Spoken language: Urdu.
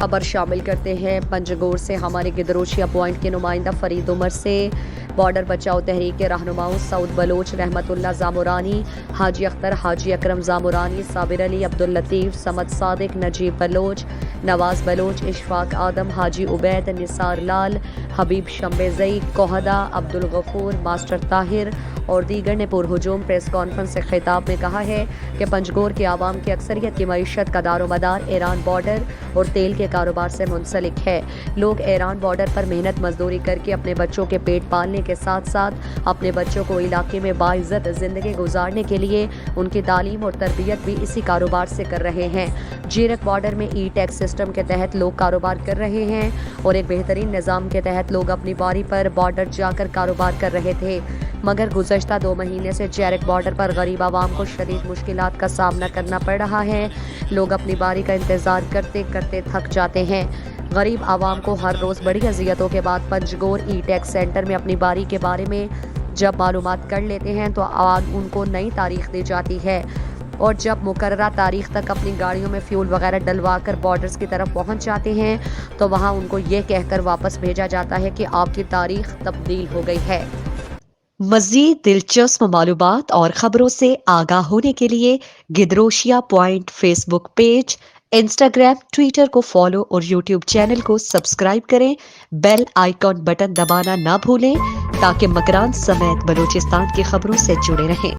خبر شامل کرتے ہیں پنجگور سے ہمارے گدروشیا پوائنٹ کے نمائندہ فرید عمر سے۔ بارڈر بچاؤ تحریک کے رہنماؤں سعود بلوچ، رحمت اللہ زامرانی، حاجی اختر، حاجی اکرم زامرانی، صابر علی، عبداللطیف، صمد صادق، نجیب بلوچ، نواز بلوچ، اشفاق آدم، حاجی عبید، نثار لال، حبیب شمبیزئی، کوہدہ، عبدالغفور، ماسٹر طاہر اور دیگر نے پرہجوم پریس کانفرنس سے خطاب میں کہا ہے کہ پنجگور کے عوام کی اکثریت کی معیشت کا دار و مدار ایران بارڈر اور تیل کے کاروبار سے منسلک ہے۔ لوگ ایران بارڈر پر محنت مزدوری کر کے اپنے بچوں کے پیٹ پالنے کے ساتھ ساتھ اپنے بچوں کو علاقے میں باعزت زندگی گزارنے کے لیے ان کی تعلیم اور تربیت بھی اسی کاروبار سے کر رہے ہیں۔ جیرک بارڈر میں ای ٹیکس سسٹم کے تحت لوگ کاروبار کر رہے ہیں اور ایک بہترین نظام کے تحت لوگ اپنی باری پر بارڈر جا کر کاروبار کر رہے تھے، مگر گزشتہ 2 مہینے سے جیرک بارڈر پر غریب عوام کو شدید مشکلات کا سامنا کرنا پڑ رہا ہے۔ لوگ اپنی باری کا انتظار کرتے کرتے تھک جاتے ہیں۔ غریب عوام کو ہر روز بڑی اذیتوں کے بعد پنجگور ای ٹیکس سینٹر میں اپنی باری کے بارے میں جب معلومات کر لیتے ہیں تو ان کو نئی تاریخ دی جاتی ہے اور جب مقررہ تاریخ تک اپنی گاڑیوں میں فیول وغیرہ ڈلوا کر بارڈرز کی طرف پہنچ جاتے ہیں تو وہاں ان کو یہ کہہ کر واپس بھیجا جاتا ہے کہ آپ کی تاریخ تبدیل ہو گئی ہے۔ مزید دلچسپ معلومات اور خبروں سے آگاہ ہونے کے لیے Gedrosia point Facebook page, Instagram, Twitter کو فالو اور یوٹیوب چینل کو سبسکرائب کریں۔ بیل آئیکن بٹن دبانا نہ بھولیں تاکہ مکران سمیت بلوچستان کی خبروں سے جڑے رہیں۔